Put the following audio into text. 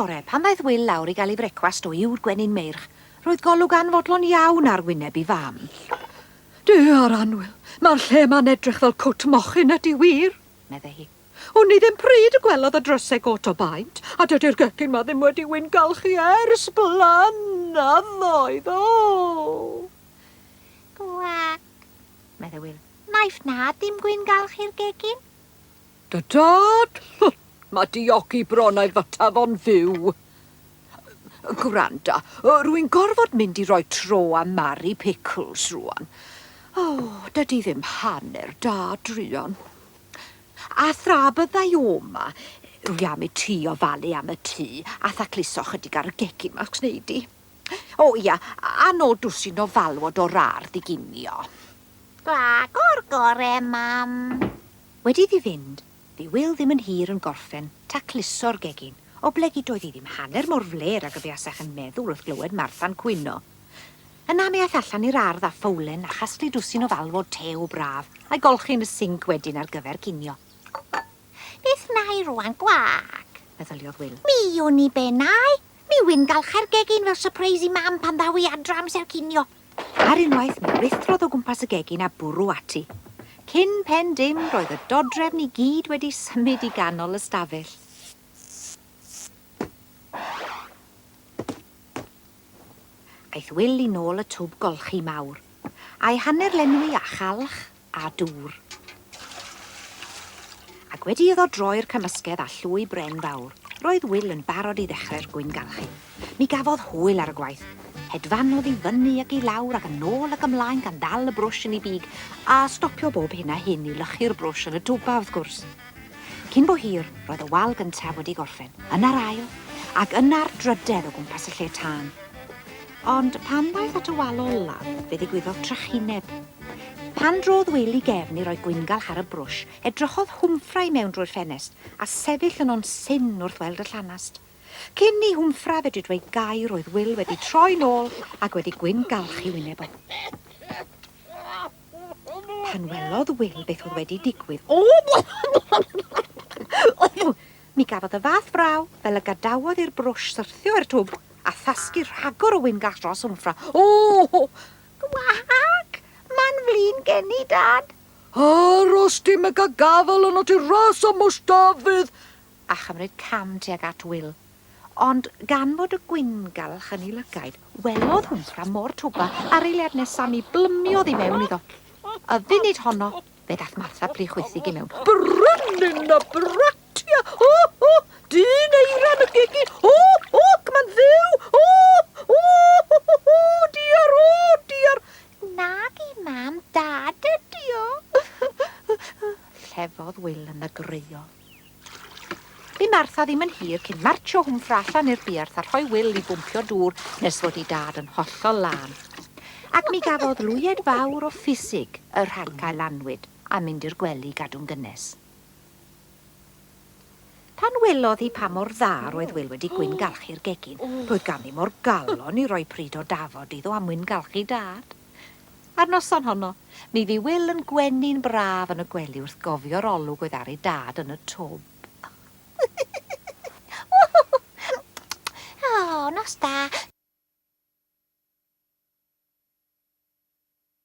bore pan ddaeth Wil lawr I gael ei frecwast o yw'r gwenyn meirch. Roedd golwg anfodlon iawn ar wyneb I fam. Diar Anwyl, mae'r lle ma'n edrych fel cwt mochyn ydi wir, medde hi. O'n I ddim pryd y gwelodd y drysau got o baint, a dydy'r gegin ma ddim wedi wyngalchu ers blynyddoedd o. Cwac, medde Wil. Naiff na dim gwyngalch i'r gegin. Dy dad, mae diogi bron a'i fyta fo'n fyw. Gwranda, rwy'n gorfod mynd I roi tro a Mari Pickles rwan. Dydy ddim hanner da drion. A thra byddai o ma, rwy am I tŷ o falu am y tŷ, a thacluso chydig ar y gegin ma'n gwneud I. O ia, a nôl dwsin o falwod o'r ardd I ginio. Cwac o'r gore, mam. Wedi iddi fynd, fi Wil ddim yn hir yn gorffen, tacluso'r gegin, o blegi doedd I ddim hanner mor fler ag y buasach yn meddwl wrth glywed Martha'n cwyno. Yna mi aeth allan i'r ardd a ffowlen a chasglu dwsin o falwod tew braf, a'i golchi yn y sinc wedyn ar gyfer cinio. Beth na I rwan, Cwac? Meddyliodd Wil. Mi o'n I benau. Mi wyngalchau'r gegin fel surprise I mam pan ddaw I adra amser cinio. Ar unwaith mi writhrodd o gwmpas y gegin a bwrw ati. Cyn pen dim roedd y dodrefn I gyd wedi symud I ganol y stafell. Aeth Wil I nôl y twb golchi mawr, a'i hanner lenwi a chalch a dŵr. Ac wedi iddo droi'r cymysgedd a llwy bren fawr, roedd Wil yn barod I ddechrau'r gwyngalchu. Mi gafodd hwyl ar y gwaith. Hedfanodd I fyny ac I lawr ac yn ôl ac ymlaen gan dal y brwsh yn ei big a stopio bob hyn a hyn I lychu'r brwsh yn y twba wrth gwrs. Cyn bo hir, roedd y wal gyntaf wedi gorffen, yn yr ail, ac yna'r drydedd o gwmpas y lle tân. Ond pan ddaeth at y wal olaf, fe ddigwyddodd trychineb. Pan drodd Wil I gefn I roi gwyngalch ar y brwsh, edrychodd hwmffra I mewn drwy'r ffenest a sefyll yn o'n syn wrth weld y llanast. Cyn I hwmffra fedru dweud gair roedd Wil wedi troi nôl ac wedi gwyngalch I wyneb o. Pan welodd Wil beth oedd wedi digwydd, mi gafodd y fath fraw fel y gadawodd i'r brwsh syrthio i'r twb a thasgu rhagor o wyngalch dros hwmffra. Cwac, ma'n flin gen I, Dad. Aros dim y gagafel yn o ti ras o mwstafydd. A chymryd cam tuag at Wil. Ond gan fod y gwyngalch yn ei lygaid, welodd hwmffra mor twba a'r eiliad nesaf mi blymiodd I mewn iddo. Y funud honno, fe dath Martha plu chwythig I mewn. Brynin y bratia! Dyn eiran y gegin! Ma'n ddiw! Diar! Nag I mam, Dad ydi o. Llefodd Wil yn y greuo. Bu Martha ddim yn hir cyn martio hwmffra allan i'r bierth a rhoi Wil I bwmpio dŵr nes fod I dad yn hollol lan. Ac mi gafodd lwyed fawr o ffisig y rhagael anwyd a mynd i'r gwely gadw'n gynnes. Pan welodd hi pa mor dda roedd Wil wedi gwyngalchu'r gegin, roedd gan I mor galon I roi pryd o dafod iddo am wyngalchu dad. Ar noson honno, mi fu Wil yn gwenyn braf yn y gwely wrth gofio'r olwg oedd ar ei dad yn y twb. O, nos da.